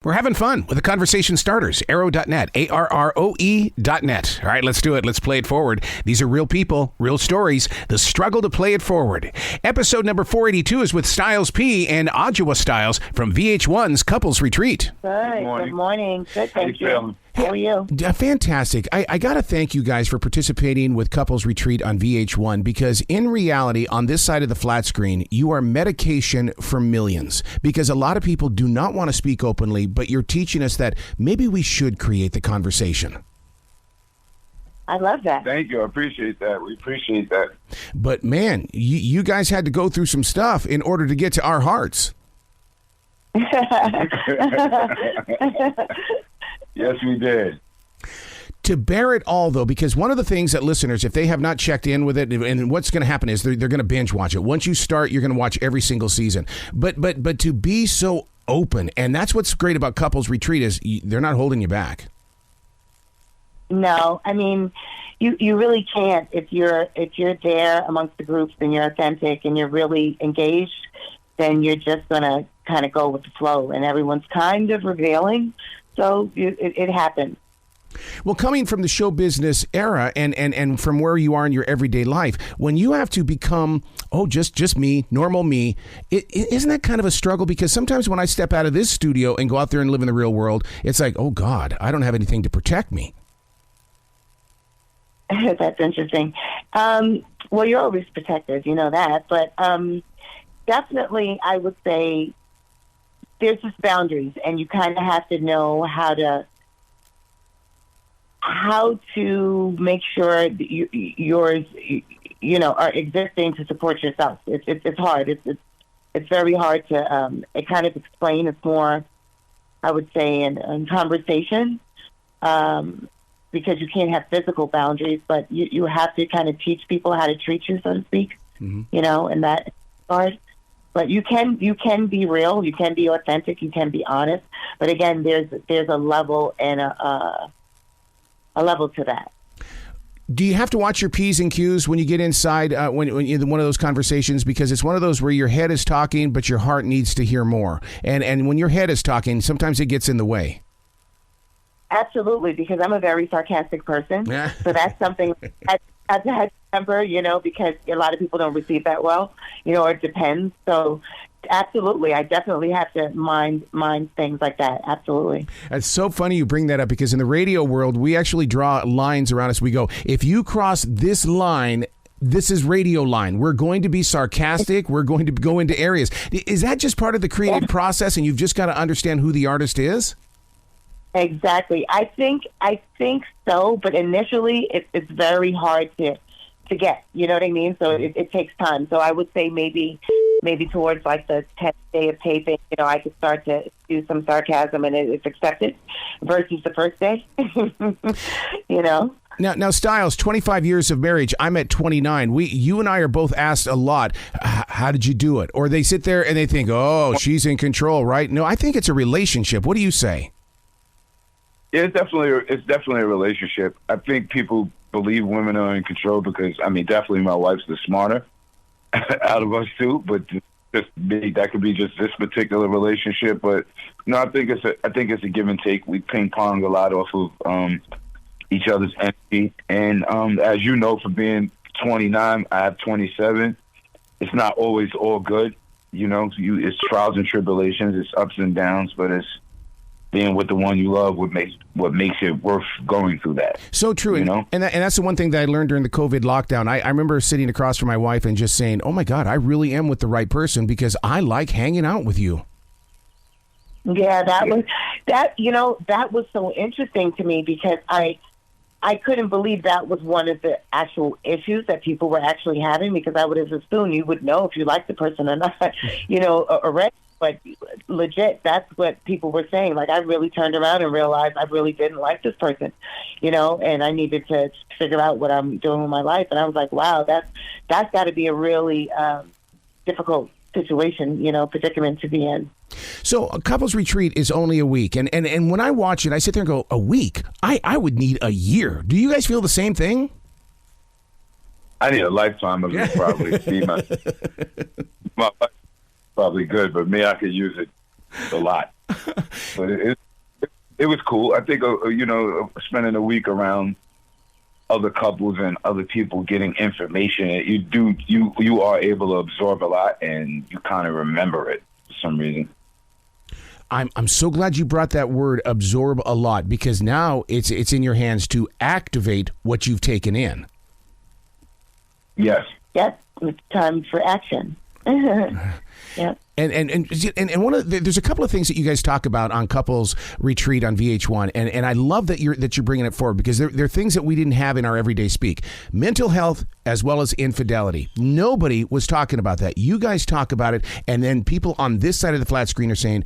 We're having fun with the conversation starters, arrow.net, ARROE.net. All right, let's do it. Let's play it forward. These are real people, real stories, the struggle to play it forward. Episode number 482 is with Styles P and Adjua Styles from VH1's Couples Retreat. Good morning. Good, thank you. How are you? Fantastic. I got to thank you guys for participating with Couples Retreat on VH1 because in reality, on this side of the flat screen, you are medication for millions because a lot of people do not want to speak openly, but you're teaching us that maybe we should create the conversation. I love that. Thank you. I appreciate that. We appreciate that. But man, you guys had to go through some stuff in order to get to our hearts. Yes, we did. To bear it all, though, because one of the things that listeners, if they have not checked in with it, and what's going to happen is they're going to binge watch it. Once you start, you're going to watch every single season. But to be so open, and that's what's great about Couples Retreat is they're not holding you back. No, I mean, you really can't if you're there amongst the groups and you're authentic and you're really engaged. Then you're just going to kind of go with the flow, and everyone's kind of revealing. So it happens. Well, coming from the show business era and from where you are in your everyday life, when you have to become, just me, normal me, isn't that kind of a struggle? Because sometimes when I step out of this studio and go out there and live in the real world, it's like, oh, God, I don't have anything to protect me. That's interesting. Well, you're always protected, you know that. But definitely, I would say there's just boundaries, and you kind of have to know how to make sure that yours, are existing to support yourself. It's hard. It's very hard to kind of explain. It's more, I would say, in conversation, because you can't have physical boundaries, but you have to kind of teach people how to treat you, so to speak. Mm-hmm. And that hard. But you can be real, you can be authentic, you can be honest. But again, there's a level and a level to that. Do you have to watch your P's and Q's when you get inside when you're in one of those conversations? Because it's one of those where your head is talking, but your heart needs to hear more. And when your head is talking, sometimes it gets in the way. Absolutely, because I'm a very sarcastic person. Yeah. So that's something I have to remember, because a lot of people don't receive that well, or it depends. So absolutely, I definitely have to mind things like that. Absolutely. It's so funny you bring that up because in the radio world, we actually draw lines around us. We go, if you cross this line, this is radio line. We're going to be sarcastic. We're going to go into areas. Is that just part of the creative process and you've just got to understand who the artist is? Exactly. I think so, but initially it's very hard to get, you know what I mean? So it takes time. So I would say maybe towards like the 10th day of taping, I could start to do some sarcasm and it's accepted versus the first day, Now, Styles, 25 years of marriage. I'm at 29. You and I are both asked a lot, how did you do it? Or they sit there and they think, oh, she's in control, right? No, I think it's a relationship. What do you say? Yeah, it's definitely a relationship. I think people believe women are in control because, definitely my wife's the smarter out of us two, but that could be just this particular relationship. But no, I think it's a give and take. We ping pong a lot off of each other's energy, and as you know, for being 29, I have 27. It's not always all good, it's trials and tribulations, it's ups and downs, but it's being with the one you love what makes it worth going through that. So true. And that's the one thing that I learned during the COVID lockdown. I remember sitting across from my wife and just saying, oh my God, I really am with the right person because I like hanging out with you. Yeah, that was so interesting to me because I couldn't believe that was one of the actual issues that people were actually having, because I would have assumed you would know if you liked the person or not, already. But legit, that's what people were saying. Like, I really turned around and realized I really didn't like this person, and I needed to figure out what I'm doing with my life. And I was like, wow, that's got to be a really difficult situation, predicament to be in. So a couples retreat is only a week. And when I watch it, I sit there and go, a week? I would need a year. Do you guys feel the same thing? I need a lifetime of it, probably. See, my life probably good, but me, I could use it a lot. But it was cool. I think, spending a week around other couples and other people getting information, you are able to absorb a lot, and you kind of remember it for some reason. I'm so glad you brought that word absorb a lot, because now it's in your hands to activate what you've taken in. Yes. Yep. It's time for action. Yep. And there's a couple of things that you guys talk about on Couples Retreat on VH1, and I love that you're bringing it forward, because they're things that we didn't have in our everyday speak. Mental health as well as infidelity. Nobody was talking about that. You guys talk about it, and then people on this side of the flat screen are saying,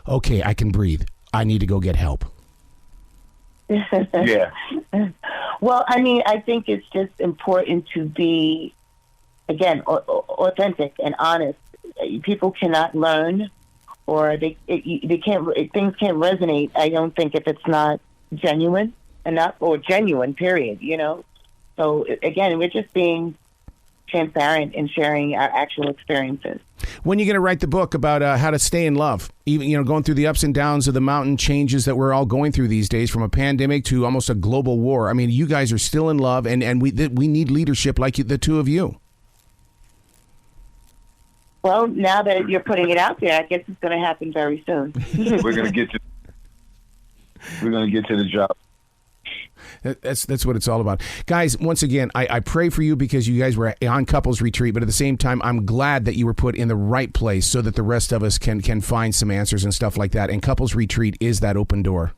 "Okay, I can breathe. I need to go get help." Yeah. Well, I mean, I think it's just important to be, again, authentic and honest. People cannot learn, or they can't. Things can't resonate, I don't think, if it's not genuine enough, or genuine. Period. So again, we're just being transparent and sharing our actual experiences. When are you going to write the book about how to stay in love? Even going through the ups and downs of the mountain changes that we're all going through these days, from a pandemic to almost a global war. I mean, you guys are still in love, and we need leadership like the two of you. Well, now that you're putting it out there, I guess it's going to happen very soon. We're going to get to the job. That's what it's all about. Guys, once again, I pray for you, because you guys were on Couples Retreat, but at the same time, I'm glad that you were put in the right place so that the rest of us can find some answers and stuff like that. And Couples Retreat is that open door.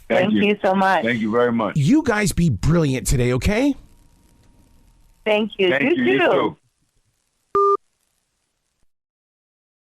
Thank you so much. Thank you very much. You guys be brilliant today, okay? Thank you. Thank you. You too.